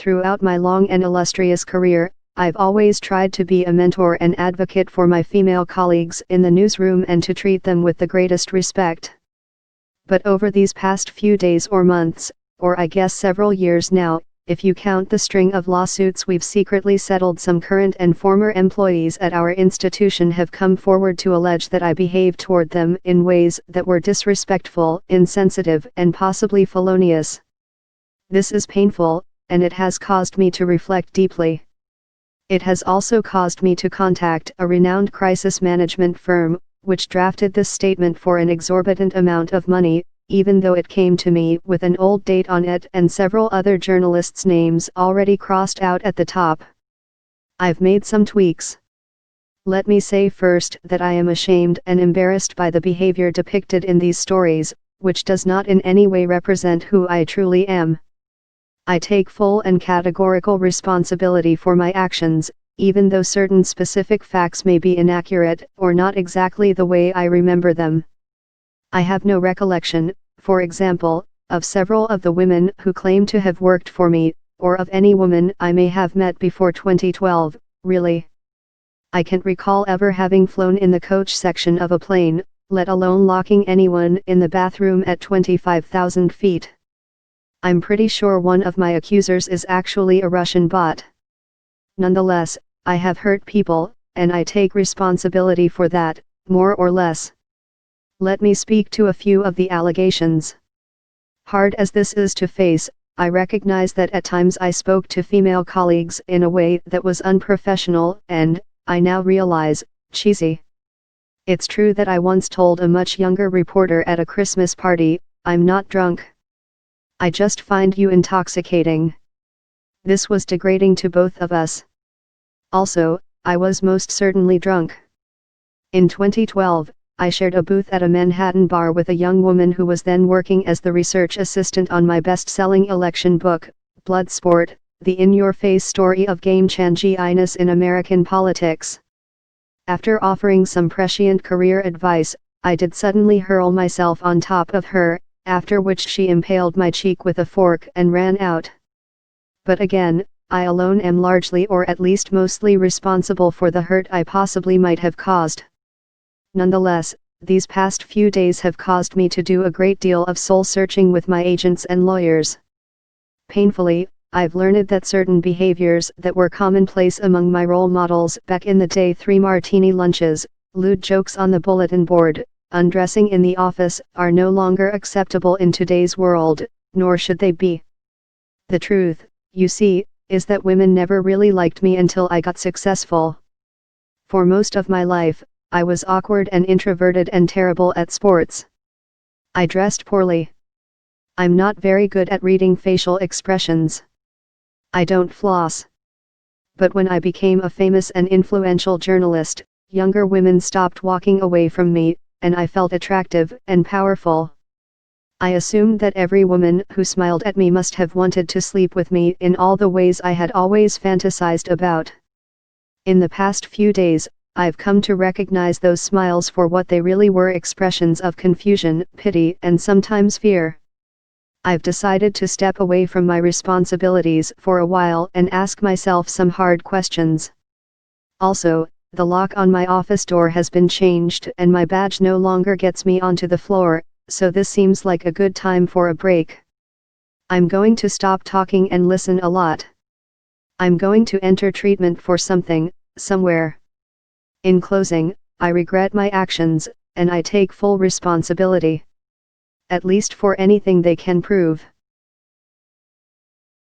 Throughout my long and illustrious career, I've always tried to be a mentor and advocate for my female colleagues in the newsroom and to treat them with the greatest respect. But over these past few days or months, or I guess several years now, if you count the string of lawsuits we've secretly settled, some current and former employees at our institution have come forward to allege that I behaved toward them in ways that were disrespectful, insensitive, and possibly felonious. This is painful, and it has caused me to reflect deeply. It has also caused me to contact a renowned crisis management firm, which drafted this statement for an exorbitant amount of money, even though it came to me with an old date on it and several other journalists' names already crossed out at the top. I've made some tweaks. Let me say first that I am ashamed and embarrassed by the behavior depicted in these stories, which does not in any way represent who I truly am. I take full and categorical responsibility for my actions, even though certain specific facts may be inaccurate or not exactly the way I remember them. I have no recollection, for example, of several of the women who claim to have worked for me, or of any woman I may have met before 2012, really. I can't recall ever having flown in the coach section of a plane, let alone locking anyone in the bathroom at 25,000 feet. I'm pretty sure one of my accusers is actually a Russian bot. Nonetheless, I have hurt people, and I take responsibility for that, more or less. Let me speak to a few of the allegations. Hard as this is to face, I recognize that at times I spoke to female colleagues in a way that was unprofessional and, I now realize, cheesy. It's true that I once told a much younger reporter at a Christmas party, "I'm not drunk. I just find you intoxicating." This was degrading to both of us. Also, I was most certainly drunk. In 2012, I shared a booth at a Manhattan bar with a young woman who was then working as the research assistant on my best-selling election book, Bloodsport, the in-your-face story of game-changing in American politics. After offering some prescient career advice, I did suddenly hurl myself on top of her, after which she impaled my cheek with a fork and ran out. But again, I alone am largely or at least mostly responsible for the hurt I possibly might have caused. Nonetheless, these past few days have caused me to do a great deal of soul-searching with my agents and lawyers. Painfully, I've learned that certain behaviors that were commonplace among my role models back in the day, 3 martini lunches, lewd jokes on the bulletin board, undressing in the office, are no longer acceptable in today's world, nor should they be. The truth, you see, is that women never really liked me until I got successful. For most of my life, I was awkward and introverted and terrible at sports. I dressed poorly. I'm not very good at reading facial expressions. I don't floss. But when I became a famous and influential journalist, younger women stopped walking away from me, and I felt attractive and powerful. I assumed that every woman who smiled at me must have wanted to sleep with me in all the ways I had always fantasized about. In the past few days, I've come to recognize those smiles for what they really were: expressions of confusion, pity, and sometimes fear. I've decided to step away from my responsibilities for a while and ask myself some hard questions. Also, the lock on my office door has been changed and my badge no longer gets me onto the floor, so this seems like a good time for a break. I'm going to stop talking and listen a lot. I'm going to enter treatment for something, somewhere. In closing, I regret my actions, and I take full responsibility. At least for anything they can prove.